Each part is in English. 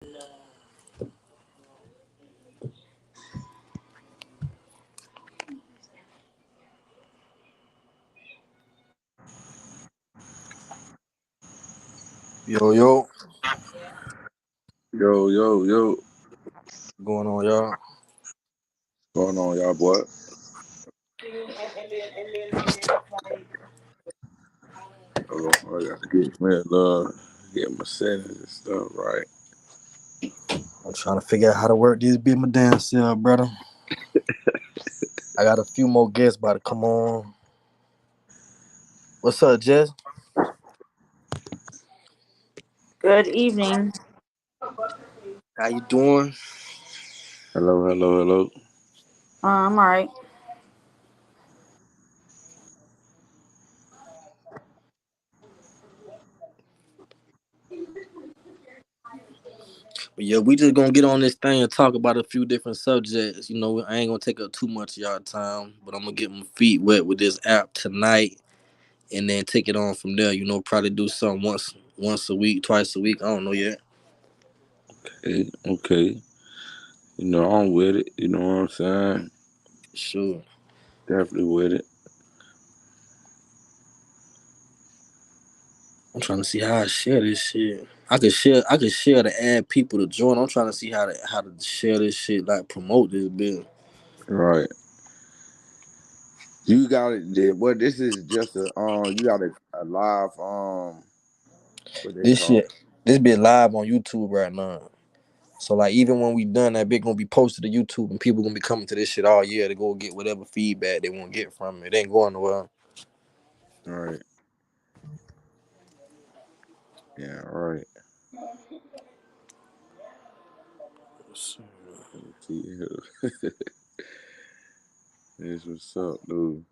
Yo, yo, Yo, yo, yo. what's going on, y'all? Going on, y'all, boy? I gotta get my settings and stuff right. I'm trying to figure out how to work this bit my damn self, brother. I got a few more guests about to come on. What's up, Jess? Good evening. How you doing? Hello, hello, hello. I'm all right. But yeah, we just gonna get on this thing and talk about a few different subjects. You know, I ain't gonna take up too much of y'all time, but I'm gonna get my feet wet with this app tonight, and then take it on from there. You know, probably do something once a week, twice a week. I don't know yet. Okay, okay. I'm with it. You know what I'm saying? Sure. Definitely with it. I'm trying to see how I share this shit. I could share to add people to join. I'm trying to see how to share this shit, like promote this bill. Right. You got it. Well, this is just you got a live what they This call shit, this bit live on YouTube right now. So like even when we done, that bit gonna be posted to YouTube, and people gonna be coming to this shit all year to go get whatever feedback they want to get from it. It ain't going nowhere. it. Right. Yeah. Right. Let me see here. This what's up, dude.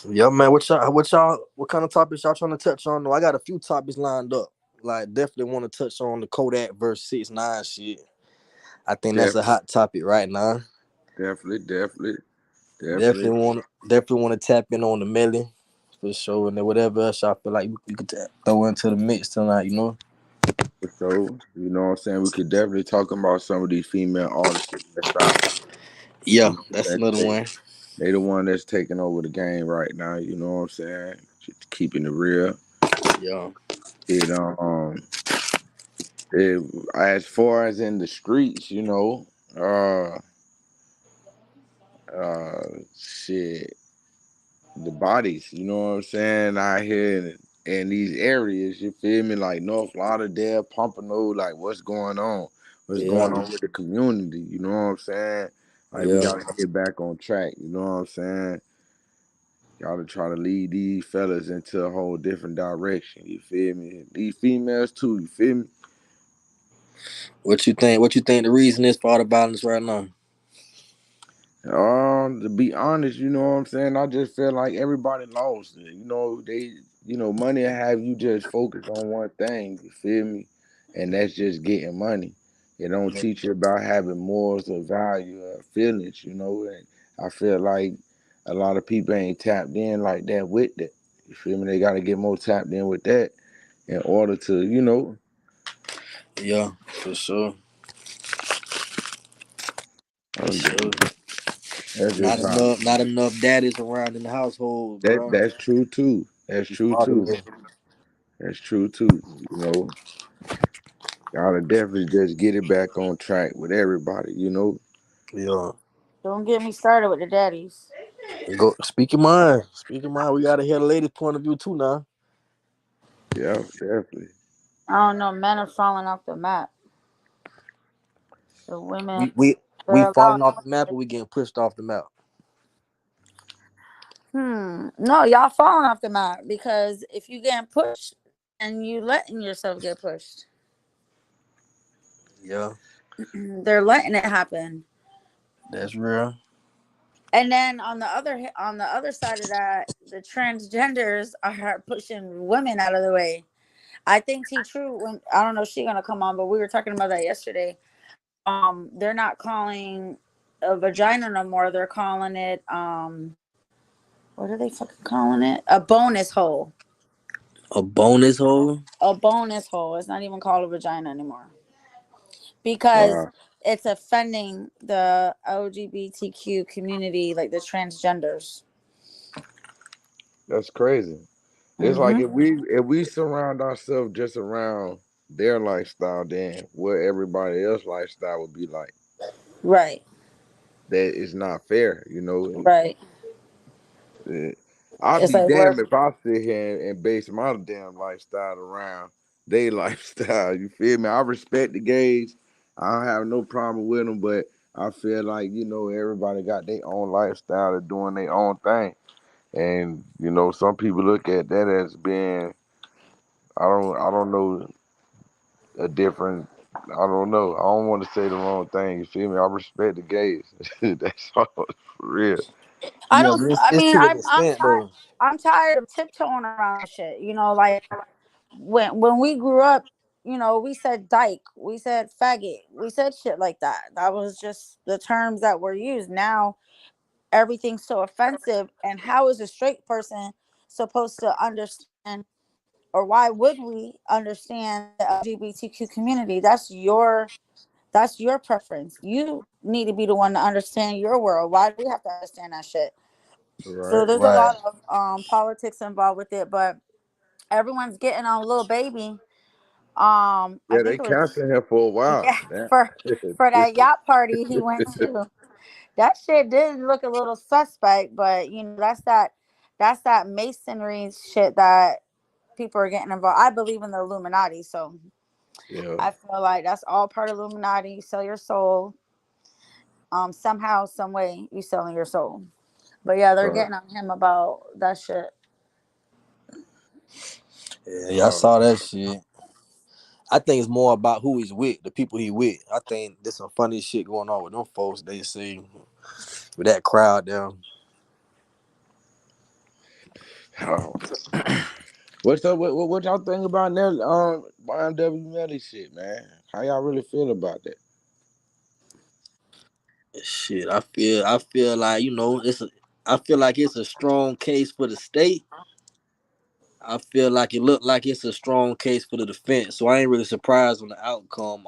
Yeah, man. What kind of topics y'all trying to touch on? No, I got a few topics lined up. Like definitely want to touch on the Kodak versus 6ix9ine shit. I think that's a Definitely, hot topic right now. definitely, definitely, definitely. Definitely want to tap in on the Melly for sure, and then whatever else I feel like you could throw into the mix tonight. You know? So, you know what I'm saying? We could definitely talk about some of these female artists that's out. Yeah, You know, that's that another one. they the one that's taking over the game right now. You know what I'm saying? Just keeping it real. Yeah, It it, as far as in the streets, uh, shit, the bodies. You know what I'm saying? Out here in these areas, you feel me? Like North Lauderdale, Pompano, like what's going on? What's going yeah, on with the community? You know what I'm saying? Like we yeah. gotta get back on track. You know what I'm saying? Gotta try to lead these fellas into a whole different direction. You feel me? These females too. You feel me? What you think? What you think the reason is for all the violence right now? To be honest, you know what I'm saying? I just feel like everybody lost it. Money have you just focus on one thing, you feel me? And that's just getting money. It don't Yeah, teach you about having morals or value or feelings, and I feel like a lot of people ain't tapped in like that with that. You feel me? They gotta get more tapped in with that in order to, yeah, for sure, for um, sure. that's just how Not enough daddies around in the household, that bro. that's true too. That's true too. Fatherless. That's true too. Gotta definitely just get it back on track with everybody. Yeah. Don't get me started with the daddies. Go speak your mind. Speak your mind. We gotta hear the lady's point of view too now. Yeah, definitely. I don't know. Men are falling off the map. The women, We we we they're allowing. falling off the map, or we getting pushed off the map. No, y'all falling off the map because if you getting pushed and you letting yourself get pushed, Yeah, they're letting it happen. that's real. And then on the other side of that, the transgenders are pushing women out of the way. I think T True, when I don't know if she's gonna come on, but we were talking about that yesterday. They're not calling a vagina no more. They're calling it What are they fucking calling it? A bonus hole. A bonus hole. A bonus hole. It's not even called a vagina anymore because Wow, it's offending the LGBTQ community, like the transgenders. that's crazy. It's like Hmm. if we surround ourselves just around their lifestyle, then what everybody else lifestyle would be like. Right. That is not fair, you know. Right. Eh, I'd It's be like we're damned if I sit here and base my damn lifestyle around their lifestyle. You feel me? I respect the gays. I don't have no problem with them, but I feel like everybody got their own lifestyle of doing their own thing, and some people look at that as being I don't know a different. I don't know. I don't want to say the wrong thing. You feel me? I respect the gays. That's all for real. I Yeah, don't. but I it's mean, to an I'm extent tired. though. I'm tired of tiptoeing around this shit. Like when we grew up, we said dyke, we said faggot, we said shit like that. That was just the terms that were used. Now everything's so offensive, and how is a straight person supposed to understand, or why would we understand the LGBTQ community? That's your preference. You need to be the one to understand your world. Why do we have to understand that shit? So Right. there's a Right. lot of politics involved with it, but everyone's getting on little baby. I Yeah, think they it was, canceling him for a while. yeah, Damn. for that yacht party he went to. That shit did look a little suspect, but that's that masonry shit that people are getting involved. I believe in the Illuminati, so Yeah. I feel like that's all part of Illuminati. You sell your soul. Somehow, some way, you selling your soul. But yeah, they're Right. getting on him about that shit. Yeah, I Wow. saw that shit. I think it's more about who he's with, the people he with. I think there's some funny shit going on with them folks. They see with that crowd down. Wow. What's up? What y'all think about that YMW Melly shit, man? How y'all really feel about that? Shit, I feel like I feel like it's a strong case for the state. I feel like it looked like it's a strong case for the defense. So I ain't really surprised on the outcome.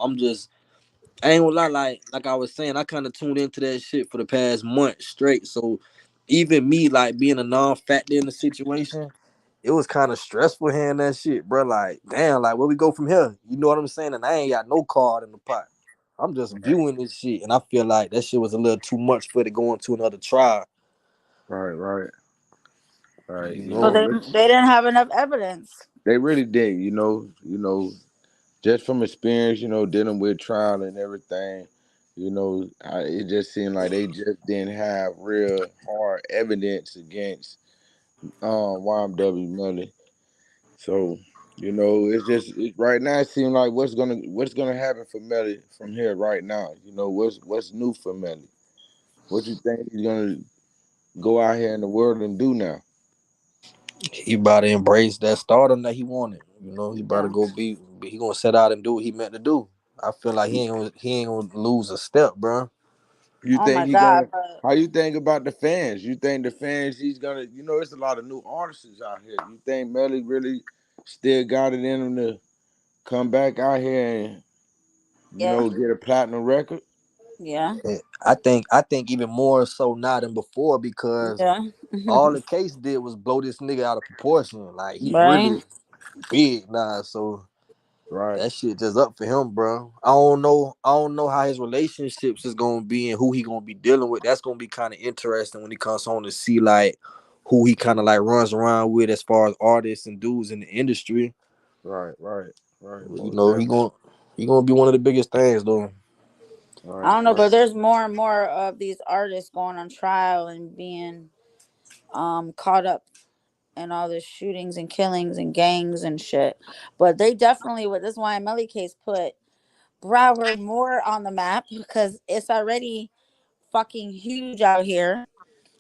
I ain't gonna lie, like I was saying, I kind of tuned into that shit for the past month straight. So even me, like being a non-factor in the situation, it was kind of stressful hearing that shit, bro. Like, damn, like where we go from here? You know what I'm saying? And I ain't got no card in the pot. I'm just viewing this shit, and I feel like that shit was a little too much for it to go into another trial. Right, right, right. You You So know, know, they didn't have enough evidence. they really did. Just from experience, dealing with trial and everything. It just seemed like they just didn't have real hard evidence against YMW Melly. So, right now it seems like what's gonna happen for Melly from here right now. What's new for Melly? What you think he's gonna go out here in the world and do now? he about to embrace that stardom that he wanted. You know, he about to Yeah. go he gonna set out and do what he meant to do. I feel like he ain't gonna lose a step, bro. You Oh think my he god, gonna? but How you think about the fans? You think the fans he's gonna? It's a lot of new artists out here. You think Melly really still got it in him to come back out here and yeah, get a platinum record? yeah, Yeah, I think even more so now than before because yeah. all the case did was blow this nigga out of proportion. Like he Right. really big now, so Right, that shit just up for him, bro. I don't know how his relationships is gonna be and who he gonna be dealing with. That's gonna be kind of interesting when he comes home to see like who he kind of like runs around with as far as artists and dudes in the industry. right, right, right. You Most know, definitely. he gonna be one of the biggest things though. I Right, don't know, right, but there's more and more of these artists going on trial and being caught up in all the shootings and killings and gangs and shit. But they definitely, with this YMLE case, put Broward more on the map because it's already fucking huge out here.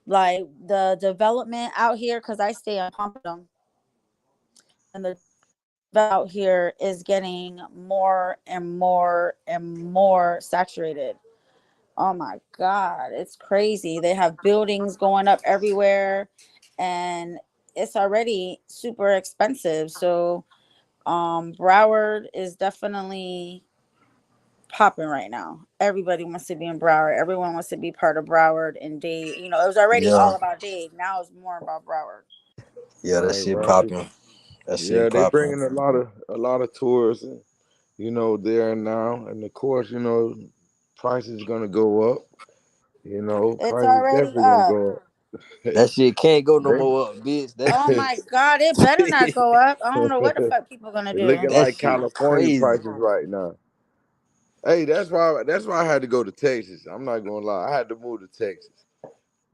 Like the development out here, because I stay on Pompano, and the development out here is getting more and more and more saturated. Oh my god, it's crazy. They have buildings going up everywhere. and it's already super expensive. So Broward is definitely popping right now. Everybody wants to be in Broward. Everyone wants to be part of Broward and Dade. You know, it was already Yeah, all about Dade. Now it's more about Broward. yeah, that Right, shit right. popping. That shit Yeah, they popping. bringing a lot of tourists, there now, and of course, prices gonna go up. It's Prices already definitely gonna up. go up. That shit can't go no They more up, bitch. That Oh my God, it better not go up. I don't know what the fuck people gonna do. looking that like shit California crazy. prices right now. Hey, that's why I had to go to Texas. I'm not gonna lie, I had to move to Texas.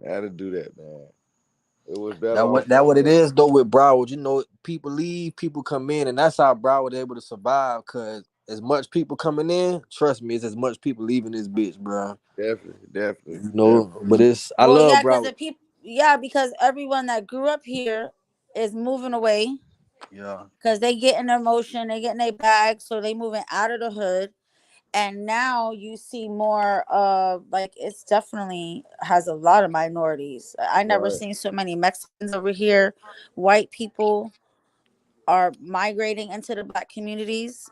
I had to do that, man. It was better off That up what it there. is though with Broward. You know, people leave, people come in, and that's how Broward able to survive. Cause as much people coming in, trust me, it's as much people leaving this bitch, bro. Definitely, definitely, You know, definitely. but it's I Well, love yeah, because Broward. the people, yeah, because everyone that grew up here is moving away Yeah, because they getting their motion, they getting their bag, so they moving out of the hood. And now you see more of like it's definitely has a lot of minorities. I never Right. seen so many Mexicans over here. White people are migrating into the black communities,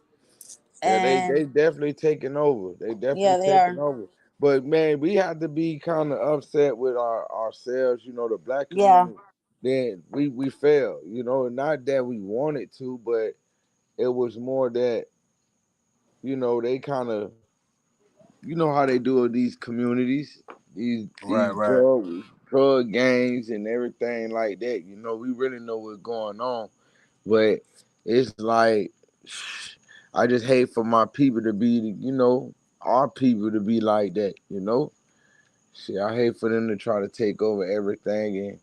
Yeah, they and definitely taking over. They yeah, definitely they taking are. over. But man, we have to be kind of upset with ourselves. The black Yeah, community. Then we failed. Not that we wanted to, but it was more that they kind of how they do in these communities, right, these right. drug gangs and everything like that. We really know what's going on, but it's like I just hate for my people to be, our people to be like that. Shit, I hate for them to try to take over everything and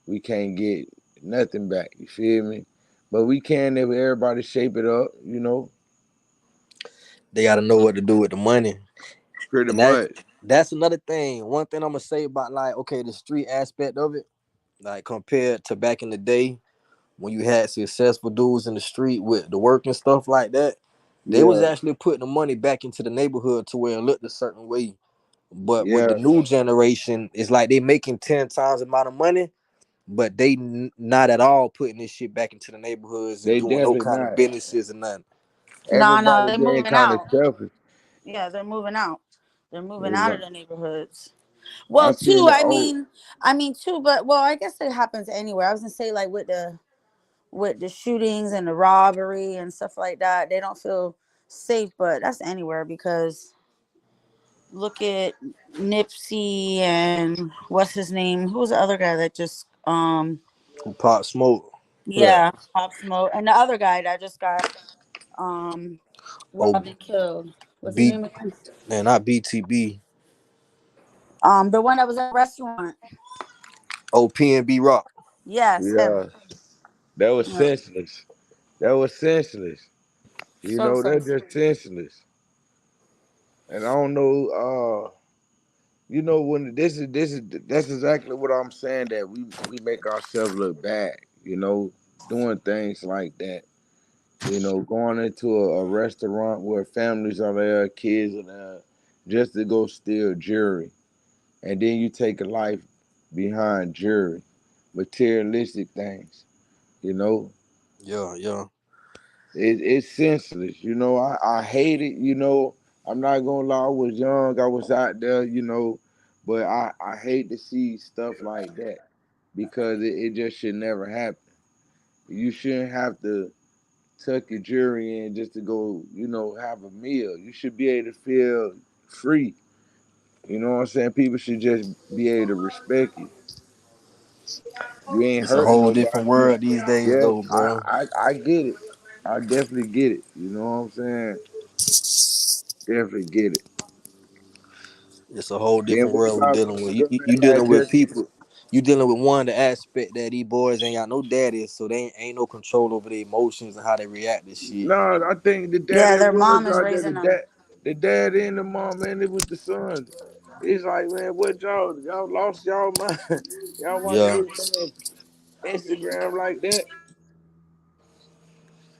we can't get nothing back. You feel me? But we can if everybody shape it up. They got to know what to do with the money, Pretty and much. that's another thing. One thing I'm gonna say about like okay, the street aspect of it, like compared to back in the day when you had successful dudes in the street with the work and stuff like that, they was Yeah, actually putting the money back into the neighborhood to where it looked a certain way. But with the yeah. new generation, it's like they making 10 times the amount of money, but they not at all putting this shit back into the neighborhoods and They doing no definitely kind of not. businesses and nothing. no, no, Everybody they getting moving kind of out. selfish. Yeah, they're moving out. They're moving out of Everybody. the neighborhoods. I Well, seen too, the old. I mean, too, but well, I guess it happens anywhere. I was gonna say like with the shootings and the robbery and stuff like that, they don't feel safe, but that's anywhere because look at Nipsey and what's his name? Who was the other guy that just Who pop smoke? Who that? yeah, Pop Smoke and the other guy that just got um Oh, robbed and killed. What's his B, name again? man, not BTB. The one that was at a restaurant. Oh, PNB Rock. Yes, him. Yeah, that was Yeah. senseless. That was senseless. So That's sensitive. just senseless. And I don't know. When this is that's exactly what I'm saying. That we make ourselves look bad. Doing things like that. Going into a restaurant where families are there, kids are there, just to go steal jewelry, and then you take a life behind jewelry, materialistic things. You know, Yeah, yeah. it's senseless. I hate it. I'm not gonna lie. I was young. I was out there. But I hate to see stuff like that because it just should never happen. You shouldn't have to tuck your jewelry in just to go, have a meal. You should be able to feel free. You know what I'm saying? People should just be able to respect you. You ain't It's a hurting whole different nobody. world these days, Yeah, though, bro. I get it. I definitely get it. You know what I'm saying? Definitely get it. It's a whole Then different what world we about dealing with. girl You that dealing with just people. You dealing with one the aspect that these boys ain't got no daddies, so they ain't no control over their emotions and how they react to shit. no, I think the dad Yeah, it their was mom is like that. raising them. The dad and the mom, man, it was the son. It's like, man, what y'all lost y'all mind. Y'all want Yeah. this man Instagram like that.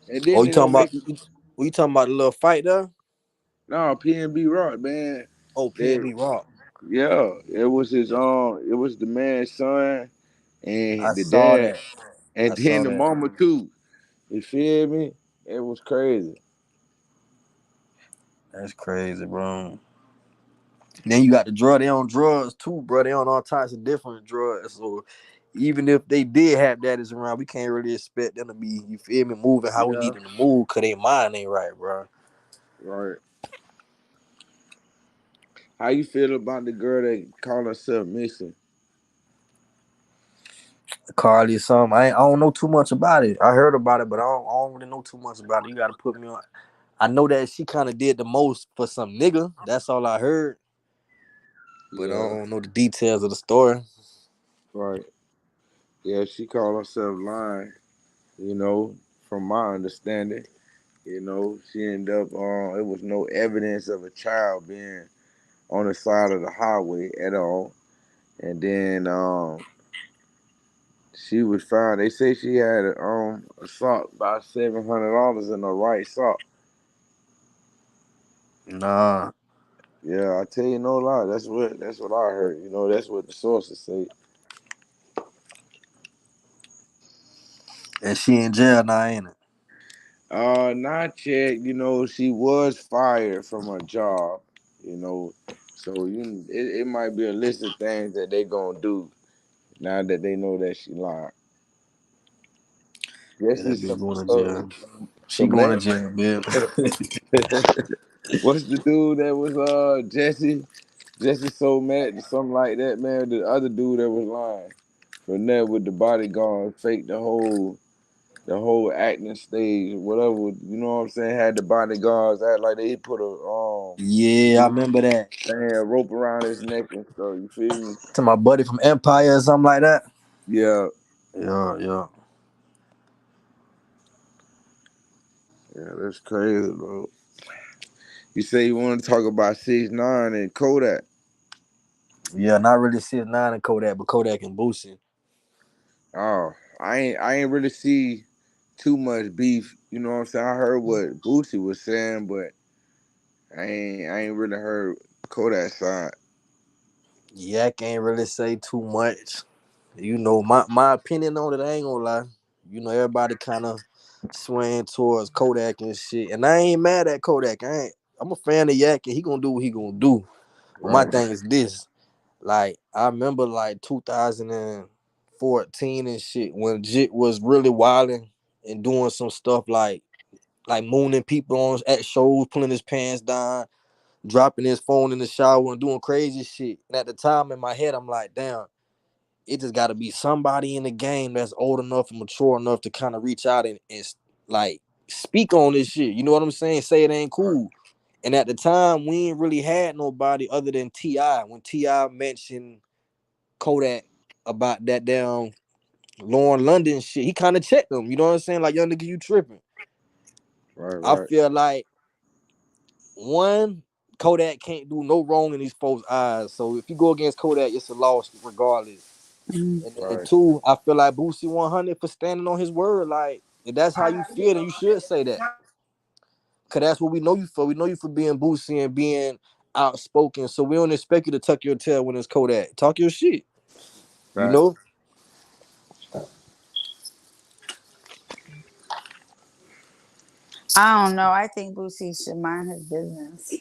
And then Oh, you they talking gonna about? make You talking about the little fight there? no PNB Rock, man. Oh, They PNB Rock. yeah, it was the man's son and I the saw dad, that. I and then saw the that. mama too. You feel me? It was crazy. That's crazy, bro. Then you got the drug. They on drugs too, bro. They on all types of different drugs. So even if they did have daddies around, we can't really expect them to be, you feel me, moving how we Yeah, need them to move, cause they mind ain't right, bro. right. How you feel about the girl that called herself missing? Carly, something I don't know too much about it. I heard about it, but I don't really know too much about it. You got to put me on. I know that she kind of did the most for some nigga. That's all I heard, but I Yeah, don't know the details of the story. right. Yeah, she called herself lying. You know, from my understanding, she ended up. It was no evidence of a child being on the side of the highway at all. And then she was found. They say she had a sock about $700 in her right sock. Nah, Yeah, I tell you no lie. That's what I heard. That's what the sources say. and she in jail now, ain't it? Not yet. She was fired from her job. You know, so it might be a list of things that they gonna do now that they know that she lied. Yeah, Jesse that bitch going to jail. She some going to name. jail, man. What's the dude that was Jesse? Jesse so mad, something like that, man. The other dude that was lying. From there with the bodyguard, fake the whole acting stage, whatever. You know what I'm saying? Had the bodyguards act like they put Yeah, I remember that. a rope around his neck and stuff. You feel me? To my buddy from Empire or something like that. Yeah, Yeah, yeah. yeah, that's crazy, bro. You say you want to talk about 6ix9ine and Kodak. Yeah, not really 6ix9ine and Kodak, but Kodak and Boosie. Oh, I ain't really see too much beef. You know what I'm saying? I heard what Boosie was saying, but I ain't really heard Kodak side. Yeah, I can't really say too much. You know, my opinion on it, I ain't gonna lie. You know, everybody kind of swaying towards Kodak and shit. And I ain't mad at Kodak. I'm a fan of Yak and he gonna do what he gonna do. But my Right, thing is this. Like, I remember like 2014 and shit when Jit was really wilding and doing some stuff like mooning people on at shows, pulling his pants down, dropping his phone in the shower and doing crazy shit. And at the time in my head, I'm like, damn, it just got to be somebody in the game that's old enough and mature enough to kind of reach out and like speak on this shit. You know what I'm saying? Say it ain't right, cool. And at the time, we ain't really had nobody other than Ti. When Ti mentioned Kodak about that damn Lauren London shit, he kind of checked them. You know what I'm saying? Like, young nigga, you tripping. right, I right, feel like one, Kodak can't do no wrong in these folks' eyes. So if you go against Kodak, it's a loss regardless. Mm. And right, two, I feel like Boosie 100 for standing on his word. Like, if that's how you feel, then you should say that. Cause that's what we know you for. We know you for being Boosie and being outspoken. So we don't expect you to tuck your tail when it's Kodak. Talk your shit. You right. know? I don't know. I think Boosie should mind his business.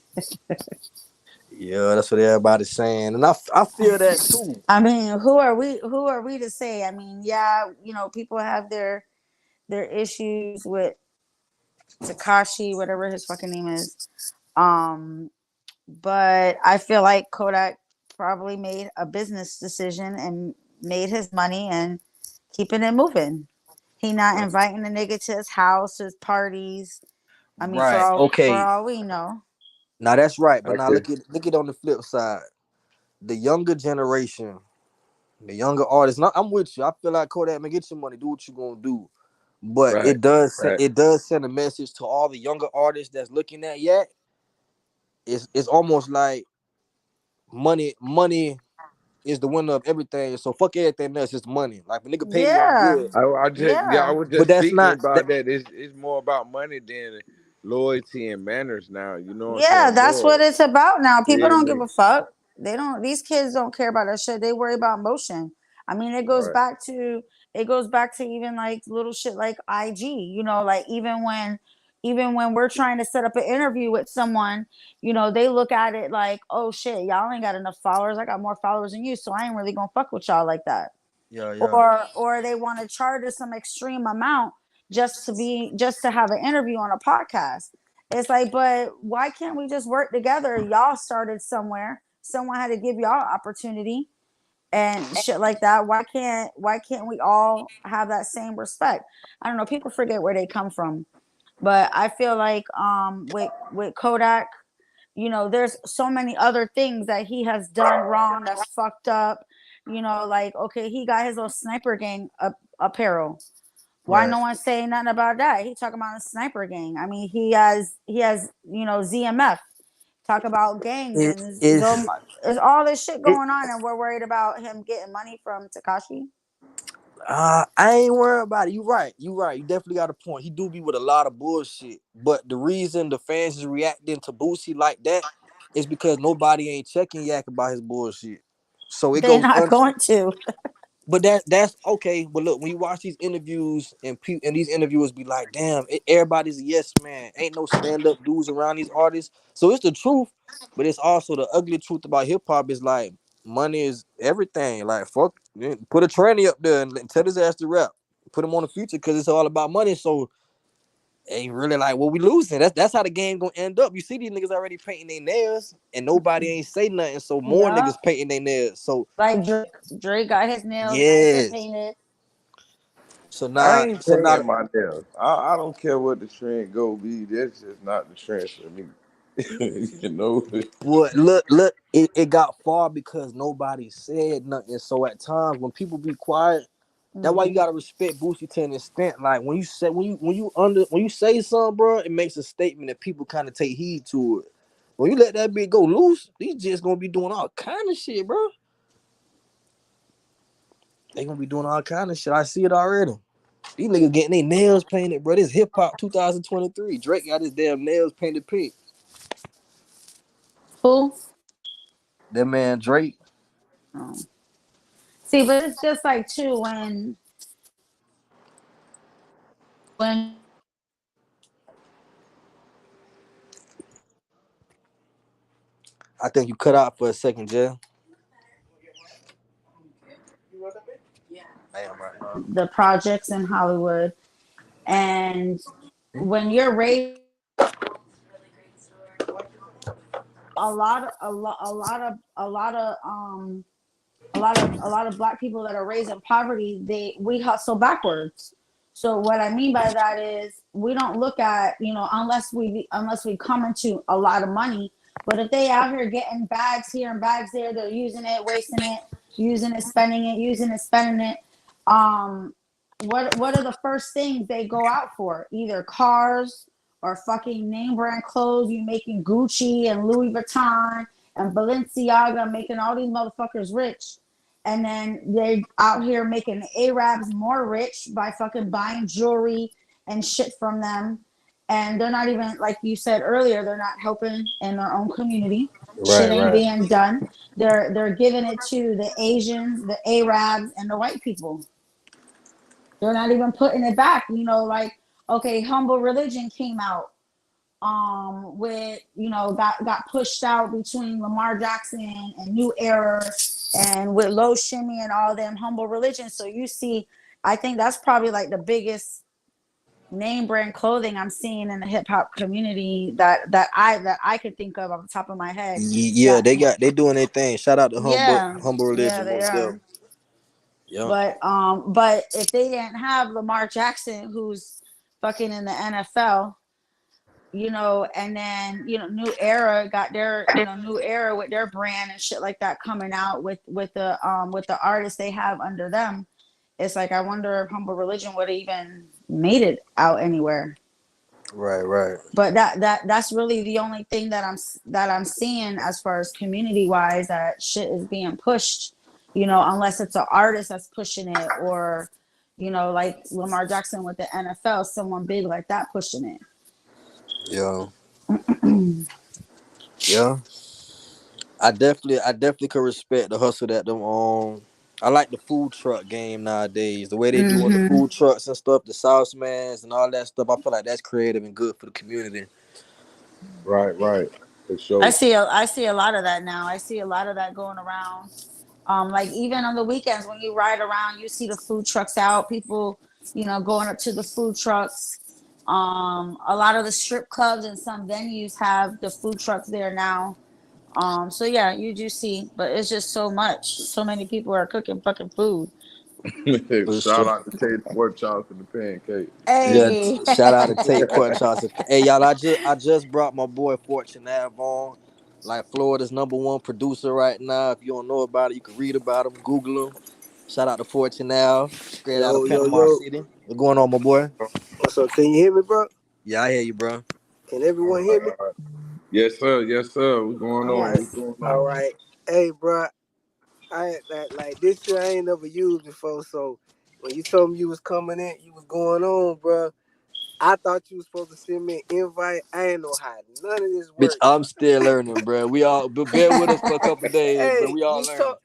Yeah, that's what everybody's saying. And I feel that too. I mean, who are we? Who are we to say? I mean, yeah, people have their issues with Takashi, whatever his fucking name is. Um, but I feel like Kodak probably made a business decision and made his money and keeping it moving. He not right. inviting the nigga to his house, his parties. I mean, for Right. all Okay. we know. Now that's right. But I now could, look at on the flip side. The younger generation, the younger artists. Now, I'm with you. I feel like Kodak, man, get your money, do what you gonna do. But right, right, it does send a message to all the younger artists that's looking at Yak. It's almost like money is the winner of everything. So fuck everything else. It's money. Like, if a nigga pay me, I'm Yeah. good. I Yeah. was But just that's speaking not that. about that. It's more about money than loyalty and manners now. You know what I'm Yeah, saying? that's what More. it's about now. People Feel don't give me? a fuck. They don't These kids don't care about that shit. They worry about motion. I mean, Right. it goes back to even like little shit like IG, like even when we're trying to set up an interview with someone, they look at it like, oh shit, y'all ain't got enough followers. I got more followers than you, so I ain't really gonna fuck with y'all like that. Yeah, yeah. Or they want to charge us some extreme amount just to have an interview on a podcast. It's like, but why can't we just work together? Y'all started somewhere. Someone had to give y'all opportunity and shit like that. Why can't we all have that same respect? I don't know. People forget where they come from, but I feel like with Kodak, there's so many other things that he has done wrong that's fucked up. Like, okay, he got his little sniper gang apparel. Why Right. no one's saying nothing about that? He talking about a sniper gang. I mean, he has ZMF talk about gangs, It and is there's all this shit it. going on, and we're worried about him getting money from Takashi. I ain't worried about it. You right. You right. You definitely got a point. He do be with a lot of bullshit. But the reason the fans is reacting to Boosie like that is because nobody ain't checking Yak about his bullshit. So it They're goes not going to. but that's okay. But look, when you watch these interviews and these interviewers be like, "Damn, everybody's a yes man. Ain't no stand up dudes around these artists." So it's the truth, but it's also the ugly truth about hip hop. Is like money is everything. Like fuck, put a tranny up there and tell his ass to rap. Put him on the future because it's all about money. So ain't really like what we losing. That's how the game gonna end up. You see these niggas already painting their nails and nobody ain't say nothing. So more Yeah, niggas painting their nails. So like Drake got his nails nice and yes. painted. So I now, ain't so now paying my nails. I don't care what the trend go be. That's just not the trend for me. you know. But look, it got far because nobody said nothing. So at times when people be quiet, that's why you Hmm. gotta respect Boosie to an extent. Like when you say something, bro, it makes a statement that people kind of take heed to it. When you let that bitch go loose, these just gonna be doing all kind of shit, bro. They gonna be doing all kind of shit. I see it already. These niggas getting their nails painted, bro. This hip hop 2023. Drake got his damn nails painted pink. Who? That man Drake. Oh. See, but it's just like too when I think you cut out for a second, Jay. I am right now. the projects in Hollywood, and when you're raised a lot of black people that are raised in poverty, we hustle backwards. So what I mean by that is we don't look at, unless we come into a lot of money. But if they out here getting bags here and bags there, they're using it, wasting it, using it, spending it, using it, spending it. Um, what are the first things they go out for? Either cars or fucking name brand clothes. You making Gucci and Louis Vuitton and Balenciaga, making all these motherfuckers rich, and then they out here making the Arabs more rich by fucking buying jewelry and shit from them. And they're not even, like you said earlier, they're not helping in their own community. Shit Right, ain't right. being done. They're giving it to the Asians, the Arabs, and the white people. They're not even putting it back. Like, okay, Humble Religion came out with, got pushed out between Lamar Jackson and New Era, and with Low Shimmy and all them Humble Religion. So you see, I think that's probably like the biggest name brand clothing I'm seeing in the hip hop community that I could think of off the top of my head. Yeah, That they doing their thing. Shout out to Yeah, humble yeah, religion, they most are. definitely. Yeah. But if they didn't have Lamar Jackson, who's fucking in the NFL, and then New Era got their New Era with their brand and shit like that coming out with the artists they have under them. It's like, I wonder if Humble Religion would have even made it out anywhere. Right, right. But that's really the only thing that I'm seeing as far as community wise, that shit is being pushed. Unless it's an artist that's pushing it, or like Lamar Jackson with the NFL, someone big like that pushing it. Yeah. Yeah. I definitely could respect the hustle that them I like the food truck game nowadays. The way they doing the Mm-hmm. food trucks and stuff, the sauce mans and all that stuff. I feel like that's creative and good for the community. Right, right. For I sure. see. I see a lot of that now. I see a lot of that going around. Like even on the weekends when you ride around, you see the food trucks out. People, going up to the food trucks. A lot of the strip clubs and some venues have the food trucks there now. So yeah, you do see, but it's just so much. So many people are cooking fucking food. For Shout sure. out to Kate Pork Chops and the pancakes. Yeah, Hey. shout out to Tate Pork Chops. Hey y'all, I just brought my boy Fortune Ave on, like Florida's #1 producer right now. If you don't know about it, you can read about him, Google him. Shout out to Fortune Ave, straight out of Yo, yo, Panama yo. City. What's going on, my boy? What's up? Can you hear me, bro? Yeah, I hear you, bro. Can All everyone hear right, me? all right. Yes, sir. Yes, sir. What's going All on? right. What's going All on? right. Hey, bro. I ain't that like this shit I ain't never used before. So when you told me you was coming in, you was going on, bro. I thought you was supposed to send me an invite. I ain't know how none of this Bitch, worked, I'm bro. still learning, bro. We all bear with us for a couple days, bro. Hey, We all you told learning.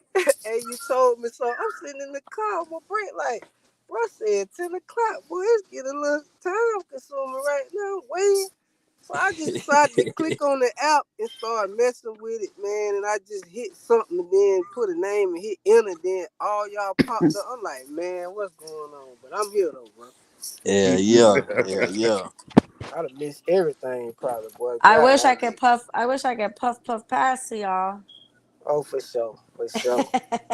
hey, you told me so. I'm sitting in the car on my break, like, bro said 10 o'clock. Boy, it's getting a little time consuming right now. Wait. So I just decided to click on the app and start messing with it, man. And I just hit something and then put a name and hit enter. Then all y'all popped up. I'm like, man, what's going on? But I'm here though, bro. Yeah, yeah, yeah, yeah. I'd have missed everything probably, boy. I wish I God, could puff. I wish I could puff past to y'all. oh, for sure, for sure,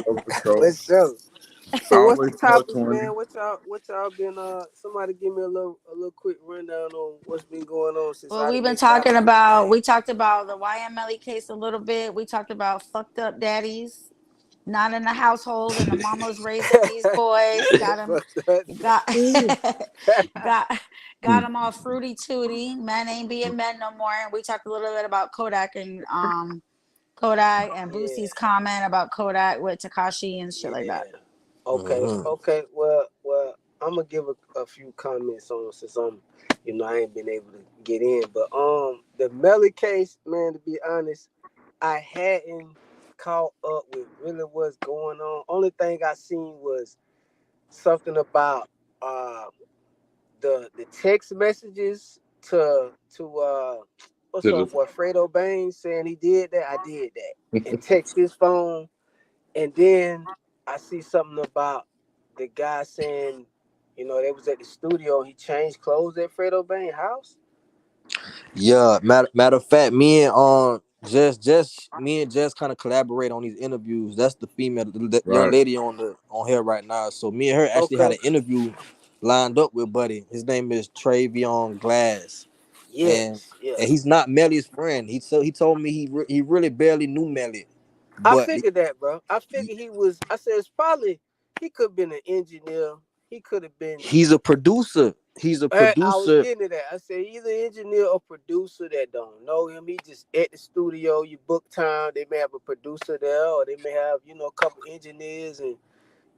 Oh, for sure. for sure. So what's the Always topics, 420. man? What y'all been? Somebody give me a little quick rundown on what's been going on since Well, I we've done been missed out talking on about. everything. We talked about the YMLE case a little bit. We talked about fucked up daddies, not in the household, and the mamas raising these boys. Got them, Fuck that. got, got, got them all fruity tooty. Men ain't being men no more. And we talked a little bit about Kodak and Yeah, Boosie's comment about Kodak with Takashi and shit like that. yeah. Okay, Hmm. okay. Well, I'm gonna give a few comments on since I ain't been able to get in. But the Melly case, man. To be honest, I hadn't caught up with really what's going on. Only thing I seen was something about uh the text messages to what's To up, the boy, Fredo Baines saying he did that. I did that and text his phone. And then I see something about the guy saying, they was at the studio. He changed clothes at Fredo Bain' house. Yeah, matter of fact, me and just me and Jess kind of collaborate on these interviews. That's the female, the young right. lady on here right now. So me and her actually had Okay. an interview lined up with Buddy. His name is Travion Glass, and Yes. Yeah. and he's not Melly's friend. He told me he really barely knew Melly, I but figured that, bro. I figured he was. I said it's probably he could have been an engineer. He could have been. he's a producer. He's a I was producer. getting to that. I said either engineer or producer that don't know him. He just at the studio. You book time. They may have a producer there, or they may have a couple engineers, and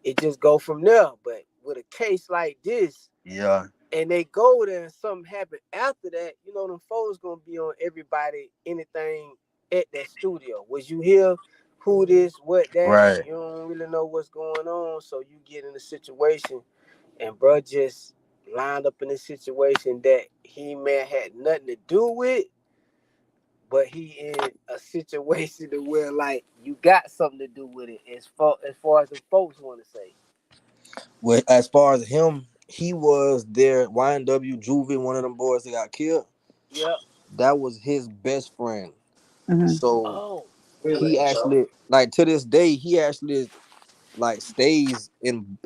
it just go from there. But with a case like this, Yeah, and they go there and something happen after that, them folks gonna be on everybody, anything at that studio. Was you here? Who this? What that? right. You don't really know what's going on, so you get in a situation, and bro just lined up in a situation that he may have had nothing to do with, but he in a situation to where like you got something to do with it as far as the folks want to say. Well, as far as him, he was their YNW Juvie, one of them boys that got killed. Yep. That was his best friend. Mm-hmm. So Oh. he actually, like to this day, he actually like stays in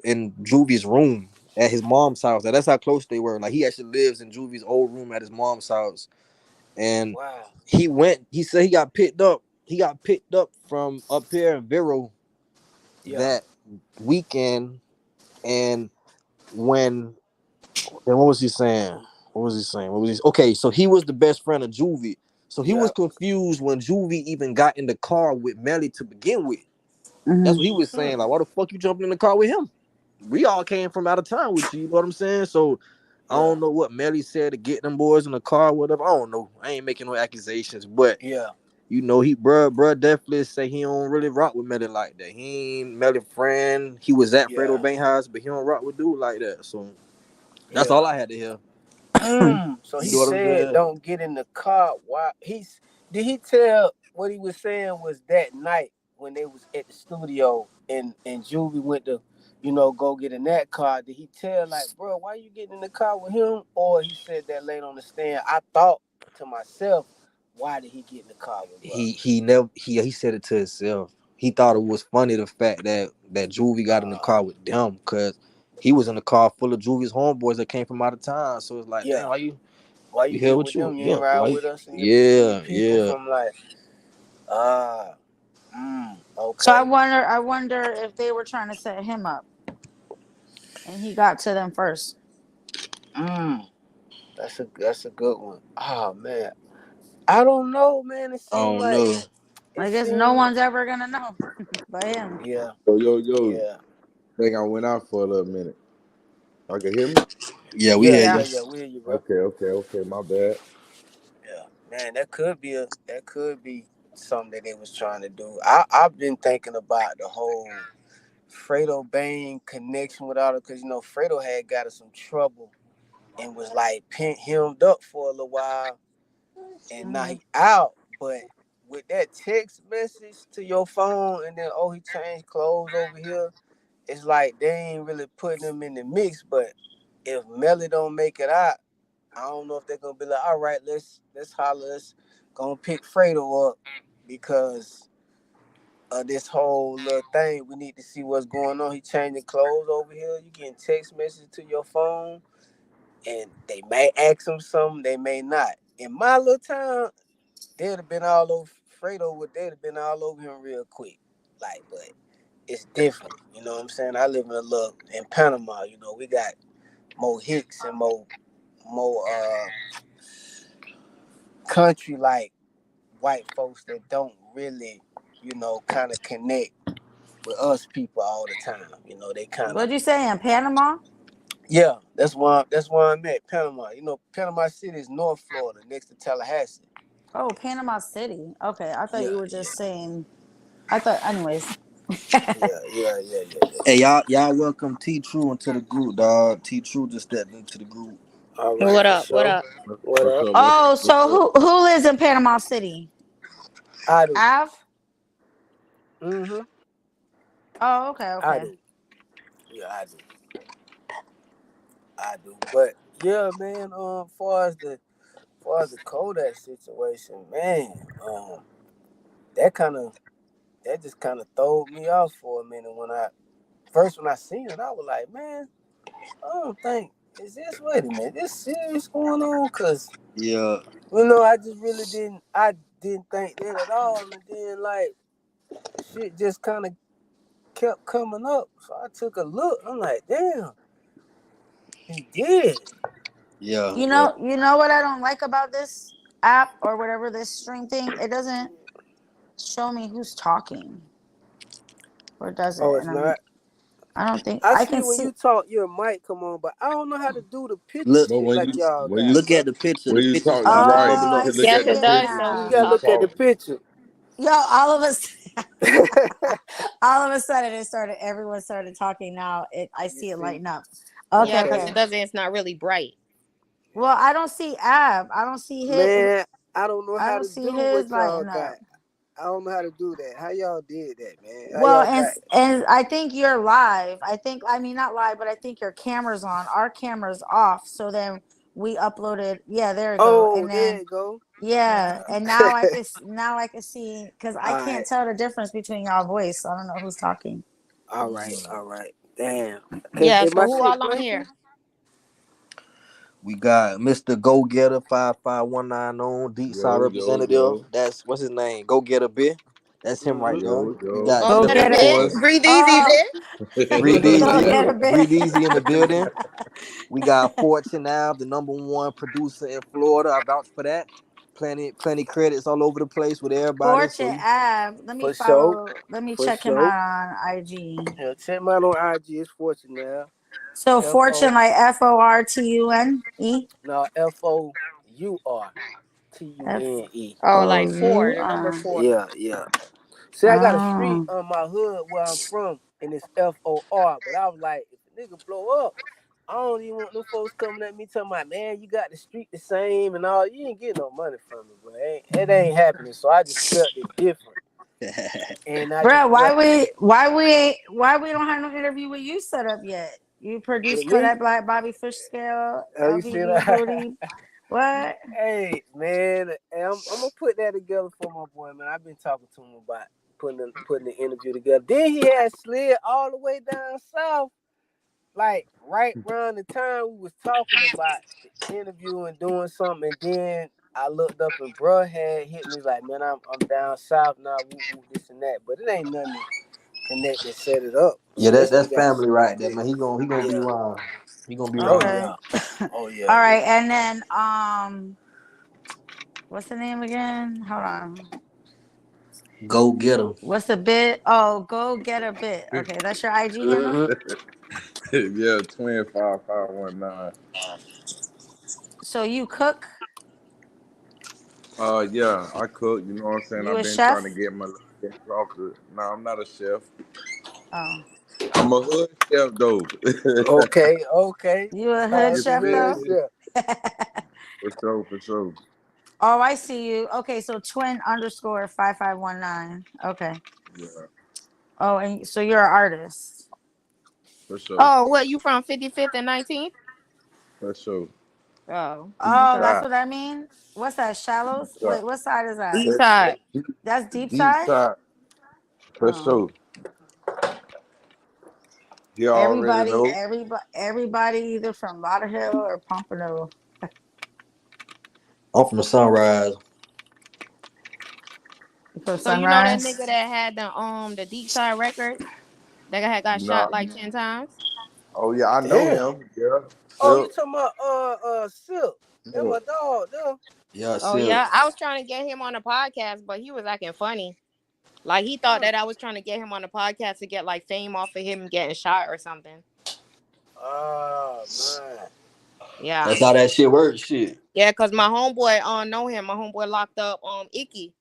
Juvie's room at his mom's house. That's how close they were. Like he actually lives in Juvie's old room at his mom's house. And Wow. he went. He said he got picked up. He got picked up from up here in Vero Yeah. that weekend. And when and what was he saying? What was he saying? What was he? Okay, so he was the best friend of Juvie. So he was Yep. confused when Juvie even got in the car with Melly to begin with. That's Mm-hmm. what he was Hmm. saying. Like, why the fuck you jumping in the car with him? We all came from out of town with you. You know what I'm saying? So I Yeah. don't know what Melly said to get them boys in the car, whatever. I don't know. I ain't making no accusations, but Yeah. You know, bruh definitely say he don't really rock with Melly like that. He ain't Melly friend. He was at Fredo Yeah, Bank House, but he don't rock with dude like that. So that's yeah. all I had to hear. So You he know what I'm said, saying? "Don't get in the car." Why? Did he tell what he was saying was that night when they was at the studio and Juvie went to, go get in that car? Did he tell like, bro, why you getting in the car with him? Or he said that later on the stand. I thought to myself, why did he get in the car with bro? He never he said it to himself. He thought it was funny the fact that Juvie got in the Uh, car with them because he was in the car full of Juvie's homeboys that came from out of town. So it's like, damn, yeah. why you Why you you here get with with them? you? You ain't Yeah, ride why? with us and your Yeah, people yeah. from like, ah, So I okay. wonder, I wonder if they were trying to set him up, and he got to them first. Mm. That's a good one. Oh man, I don't know, man. It I seemed don't like know. I it guess no seemed. one's ever gonna know but him. Yeah, Yo. yeah, Think I went out for a little minute. Y'all can hear me? Yeah, we yeah, hear Yeah. you. yeah, yeah. We hear you, bro. Okay. My bad. Yeah, man. That could be something that they was trying to do. I've been thinking about the whole Fredo Bang connection with all, because Fredo had got in some trouble and was like hemmed up for a little while, and now Hmm. he out. But with that text message to your phone, and then he changed clothes over here. It's like they ain't really putting them in the mix. But if Melly don't make it out, I don't know if they're gonna be like, all right, let's holler, let's gonna pick Fredo up because of this whole little thing. We need to see what's going on. He changing clothes over here. You getting text messages to your phone, and they may ask him something, they may not. In my little town, they'd have been all over Fredo. They'd have been all over him real quick. Like, but it's different. You know what I'm saying? I live in Panama. We got more hicks and more country like white folks that don't really, kind of connect with us people all the time. They kind of. What'd you say in Panama? Yeah, that's why I'm at Panama. Panama City is North Florida, next to Tallahassee. Oh, Panama City. Okay, I thought Yeah, you were yeah, just saying. I thought, anyways. Hey, yeah. y'all welcome T True into the group, dog. T True just stepped into the group. All right, What for up? What sure. up? What What's up? up? Oh, What's so up? who lives in Panama City? I do. Av? Mm-hmm. Oh, okay, I okay. do. Yeah, I do. I do. But yeah, man. Far as the Kodak situation, man. That kind of that just kind of throwed me off for a minute when I seen it. I was like, man, I don't think is this. Wait a minute, this serious going on? Cause Yeah, I just really didn't. I didn't think that at all, and then like shit just kind of kept coming up. So I took a look. I'm like, damn, he did. yeah, You yeah. know, you know what I don't like about this app or whatever this stream thing? It doesn't show me who's talking, or does it? Oh, it's And not. I don't think I I see can when see. you talk, your mic come on, but I don't know how to do the picture Look, But shit when like you y'all when got, you look bro. at the picture. The when you picture talk, start you're to right. bubble Oh, You up. I can look Yes, at see the it it does picture show You who's and gotta you now. look at the talk. talking. picture. Yo, all of a sudden it started. Everyone started talking. Now I You see it see? lighting up. Okay, Yeah, because Okay. it okay. doesn't. It's not really bright. Well, I don't see Ab. I don't see his. Man, I don't know I how don't to see do his what y'all lighting got. up. I don't know how to do that. How y'all did that, man? How Well, y'all and got? and I think you're live. I mean not live, but I think your camera's on. Our camera's off. So then we uploaded. Yeah, there we go. Oh, And there then you go. yeah, and now I can see because I All can't right, tell the difference between y'all voice. So I don't know who's talking. all right, all right. Damn. Yeah. Is So my who shit all on blinking? here? We got Mr. Go Getter 5519 on Deep Side Representative. Yo. That's what's his name. Go Getter Bit. That's him right Mm-hmm. there. We Yo. got Go Go get a get Of it. bit. course, Breathe easy, Oh, Breathe go Easy. get a bit. Breathe Easy in the building. We got Fortune Ave, the number one producer in Florida. I vouch for that. Plenty credits all over the place with everybody. Fortune So Ave. Let me For sure. follow. Let me For check him sure. out on IG. Yeah, check mine on IG. It's Fortune now. So F O. Fortune like FORTUNE. No, FOUR. TUNE. F Oh, like O four, U the number R. four. Yeah, yeah. See, I got a street Oh. on my hood where I'm from, and it's FOR. But I was like, if a nigga blow up, I don't even want no folks coming at me talking about, man, you got the street the same and all. You ain't getting no money from me, bro. It ain't happening. So I just spelled it different, and I just Bruh, went why we don't have no interview with you set up yet? You produce with me. Kodak Black, Bobby Fish Scale, You see LBB that? Booty. What? Hey, man, I'm gonna put that together for my boy, man. I've been talking to him about putting the interview together. Then he had slid all the way down south, like right around the time we was talking about the interview and doing something. And then I looked up and bruh had hit me like, man, I'm down south now, whoop whoop this and that. But it ain't nothing to connect and set it up. Yeah, So they still that's got to family see what right it there, is. man. He gonna be Yeah. around. He gonna be Oh around. Okay. yeah. Oh yeah, All right, yeah. and then what's the name again? Hold on. Go get him. What's the bit? Oh, go get a bit. Okay, that's your IG handle. Mm-hmm. Yeah, twin 5519. So you cook? Yeah, I cook. You know what I'm saying. You I've a been trying to chef? get my little off the. No, I'm not a chef. Oh, I'm a hood chef though. Okay, okay. you a hood Call You the chef feel hood though? me? chef. For sure, for sure. Oh, I see you. Okay, so twin underscore 5519. Okay. Yeah, Oh, and so you're an artist. for sure, Oh, what, you from 55th and 19th? for sure. Oh, Deep Oh, okay. that's side, what that means? What's that? deep Shallows? side, Wait, what side is that? East side. deep, That's deep deep side? side, for Oh. sure. You already Everybody, know. everybody either from Lauderhill or Pompano. I'm from the Sunrise. For So you know that Sunrise. nigga that had the Deep Side Records that had got Nah. shot like 10 times? Oh yeah, I know Damn. him. Yeah, Oh, you Silk. talking about Silk? That my Silk. dog, though. Yeah, Oh Silk. yeah, I was trying to get him on the podcast, but he was acting funny. Like he thought Huh. that I was trying to get him on the podcast to get like fame off of him getting shot or something. Oh man. Yeah. That's how that shit works. Shit. Yeah, cause my homeboy know him. My homeboy locked up Icky.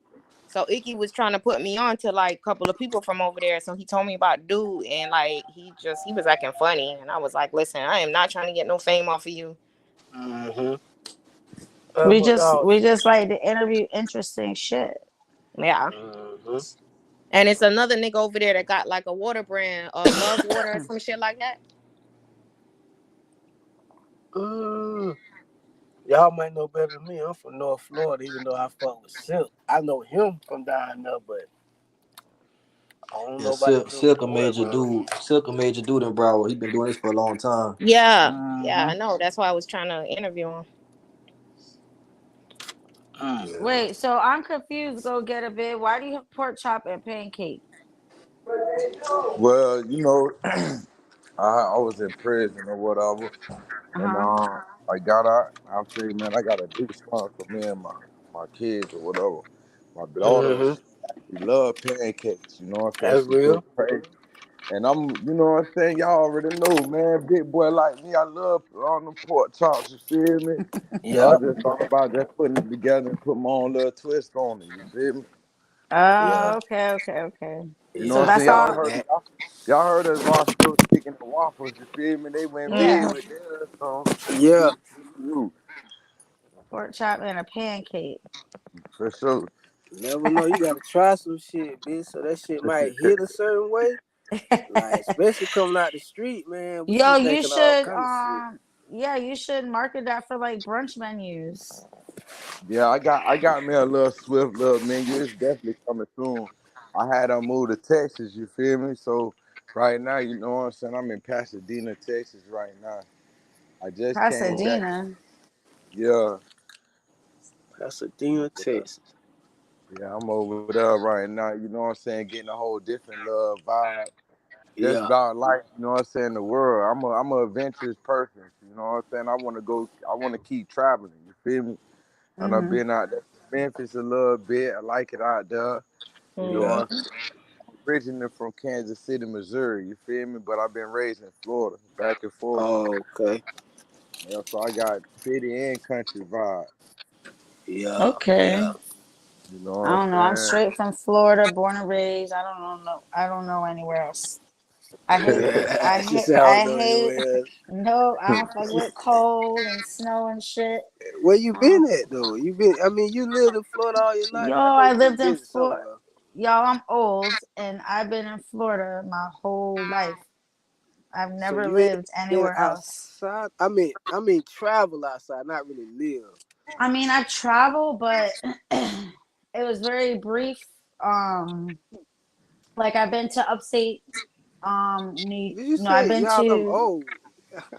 So Icky was trying to put me on to like a couple of people from over there. So he told me about dude and like he was acting funny and I was like, listen, I am not trying to get no fame off of you. Mm-hmm. We But just dog. we just like to interview interesting shit. Yeah. Mm-hmm. And it's another nigga over there that got like a water brand, Love Water or some shit like that. Mm. Y'all might know better than me. I'm from North Florida, even though I fuck with Silk. I know him from down there, but I don't Yeah, know about the Silk, dude with Silk the a water major brand. dude. Silk a major dude in Broward. He been doing this for a long time. Yeah. Yeah, Hmm. I know. That's why I was trying to interview him. Mm. Yeah. Wait, so I'm confused. Go get a bit. Why do you have pork chop and pancake? Well, you know, I was in prison or whatever, Uh and huh. I got out. I figured, man, I gotta do something for me and my kids or whatever. My daughter, Mm-hmm. she love pancakes. You know what I'm saying? That's She go real. crazy. And you know what I'm saying? Y'all already know, man. Big boy like me, I love on them pork chops. You feel me? So I Yep. just thought about just putting it together and put my own little twist on it. You feel me? Yeah. Oh, okay, okay, okay. You know So what I'm Yeah. that's saying? all. That. Y'all heard of Roscoe Chicken and Waffles? You feel me? They went big Yeah, with theirs, so Yeah. you pork chop and a pancake. for sure. You never know. You gotta try some shit, bitch. So that shit might hit a certain way. Like, especially coming out the street, man. We Yo, be you thinking all should kind of shit. yeah, you should market that for like brunch menus. Yeah, I got me a little swift little menu. It's definitely coming soon. I had to move to Texas. You feel me? So right now, you know what I'm saying. I'm in Pasadena, Texas, right now. I just came back. Pasadena. Yeah, Pasadena, Texas. yeah, I'm over there right now. You know what I'm saying? Getting a whole different love vibe. Just Yeah. about life, you know what I'm saying, the world. I'm a adventurous person. You know what I'm saying? I wanna keep traveling, you feel me? And I've Mm-hmm. been out there to Memphis a little bit. I like it out there. You know Yeah. what I'm saying? I'm originally from Kansas City, Missouri, you feel me? But I've been raised in Florida, back and forth. Oh, okay. Yeah, so I got city and country vibe. Yeah, Okay. yeah. You know what I don't know. I'm I'm straight from Florida, born and raised. I don't know. No, I don't know anywhere else. I hate. I She hate. said, I don't I know hate. anywhere else. No, I don't fuck with cold and snow and shit. Where you Uh, been at though? You been? I mean, you lived in Florida all your life. yo, I know I you been lived in visit Florida. somewhere. Y'all, I'm old, and I've been in Florida my whole life. I've So never you ain't lived been anywhere else. outside. I mean, travel outside, not really live. I mean, I've traveled, but it was very brief. Like I've been to upstate. Did you No, I've say been y'all? I'm to. old.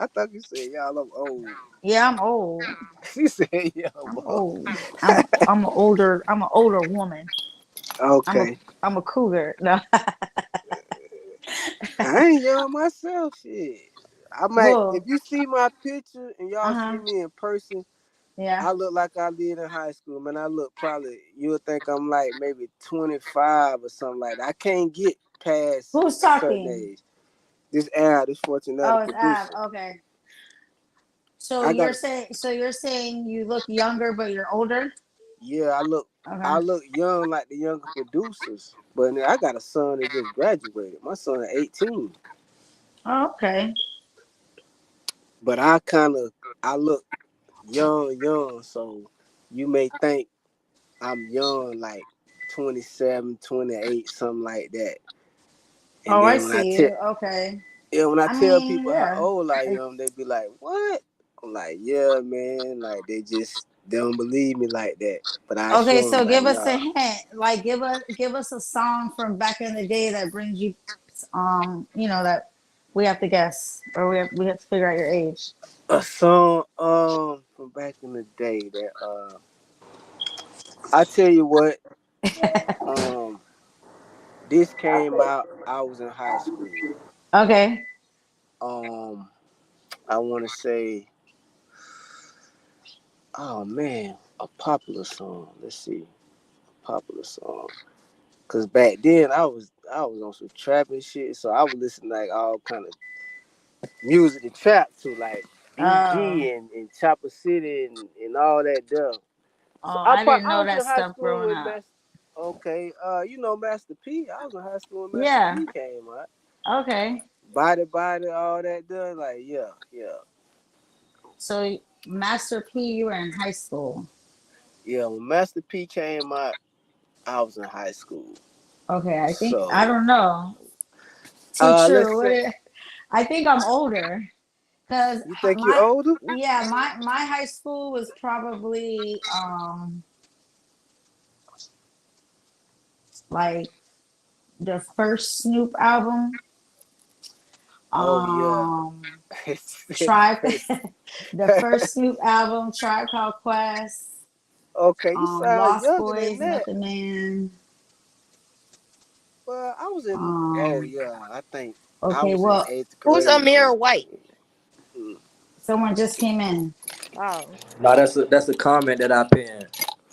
I thought you said y'all. I'm old. Yeah, I'm old. She said, "Yeah, I'm I'm old." old. I'm an older woman. I'm a Okay, I'm a cougar. No. I ain't young myself. Shit, I might. If Whoa. you see my picture and y'all see Uh-huh. me in person, Yeah. I look like I did in high school. Man, I look probably. You'll think I'm like maybe 25 or something like that. I can't get past Who's a certain talking? age. This Al, this Fortunate Oh, it's Ab. producer. Okay. So I got. you're saying you look younger but you're older? Yeah, I Okay. look young like the younger producers, but I got a son that just graduated. My son 18, Oh, okay. but I look young. So you may think I'm young, like 27, 28, something like that. And Oh, I then when I see tell you. Okay. yeah, when I I tell mean, people how yeah. old I Like, am, they be like, "What?" I'm like, "Yeah, man." Like they don't believe me like that. But I okay, show them so like, give us a "Nah." hint. Like give us a song from back in the day that brings you that we have to guess or we have to figure out your age. A song from back in the day that I tell you what, um this came out I was in high school. Okay. Um I wanna say, oh man, a popular song. Let's see. Popular song. Cause back then I was on some trapping shit, so I would listen to like all kind of music to trap to, like Oh. BG and Chopper City and all that stuff. Oh, So I didn't I know was that in high stuff school growing when up. okay, you know Master P. I was in high school when Master Yeah. P came out. Okay. Body, all that done. Like, yeah, yeah. So Master P, you were in high school. Yeah, when Master P came out, I was in high school. Okay, I So don't know. Too let's true. say, I think I'm older because you think you my older? yeah my high school was probably like the first Snoop album. Oh yeah. Um, It's the Tribe, first. the first Snoop album, Tribe Called Quest, Okay, you sound Lost younger than Boys, that. Method Man. Well, I was in Um, yeah, I think I okay, was in well, eighth Who's grade Amir then. White? Mm. someone just came in. Oh, No, that's a comment that I pinned.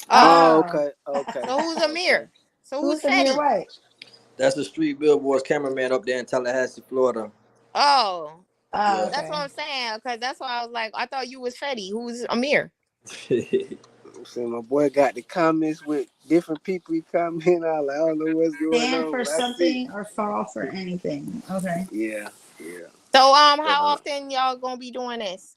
oh. Oh, Oh, okay, okay, So who's okay. Amir? So who's who's Amir Fetty? White? That's the Street Billboards cameraman up there in Tallahassee, Florida. Oh, Oh, Yeah. that's what okay. I'm saying. Cause that's why I was like, I thought you was Fetty. Who's Amir? See, my boy got the comments with different people he comment. I don't know what's going Stand on, for but I see. something or fall for anything. Okay. Yeah, yeah. So But how often y'all gonna be doing this?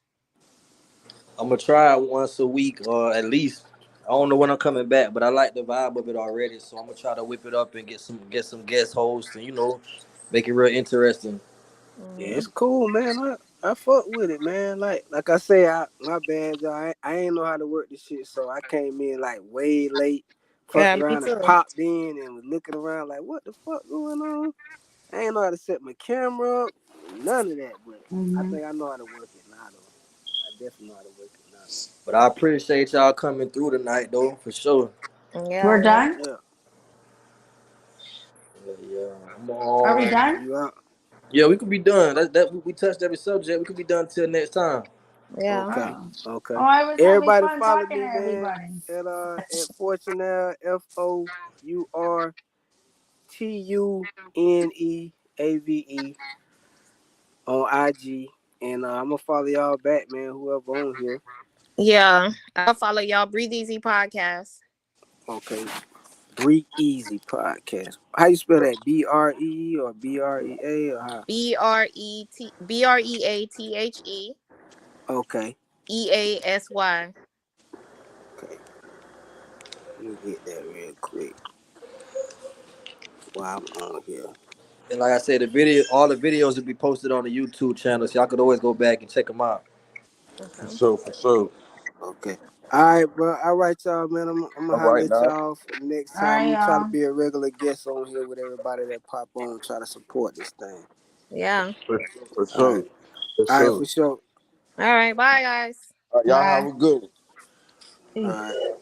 I'm gonna try it once a week or at least. I don't know when I'm coming back, but I like the vibe of it already, so I'm gonna try to whip it up and get some guest hosts and make it real interesting. yeah, Mm. it's cool, man. I fuck with it, man. Like I say, my bad, y'all. I ain't know how to work this shit, so I came in like way late, fucked Yeah, me around and too. popped in and was looking around like, what the fuck going on? I ain't know how to set my camera up, none of that. But I Mm-hmm. think I know how to work it now, though. I definitely know how to work it now. But I appreciate y'all coming through tonight, though, for sure. Yeah, We're yeah. done. Yeah, Yeah, yeah. Are we done? you out? Yeah, we could be done. We touched every subject. We could be done till next time. Yeah. Okay, Oh. okay. Oh, I was having Everybody fun follow talking to me, man. everybody. At Fortunel FOURTUNEAVE on IG, and I'm gonna follow y'all back, man. Whoever on here. Yeah, I'll follow y'all. Breathe Easy podcast. Okay. Breathe Easy podcast. How you spell that? BRE or BREA or how? BREATHE Okay. EASY. Okay. Let me get that real quick while I'm on here. And like I said, all the videos will be posted on the YouTube channel, so y'all could always go back and check them out. For Okay. sure, for sure. Okay. All right, bro. All right, y'all, man. I'm gonna All holler right, at now. y'all for the next All time. right, I'm gonna try to y'all. be a regular guest on here with everybody that pop on, try to support this thing. Yeah. For All sure. right. For All right, sure. for sure. All right. Bye, guys. All right, y'all have Bye. a good one. All Peace. right.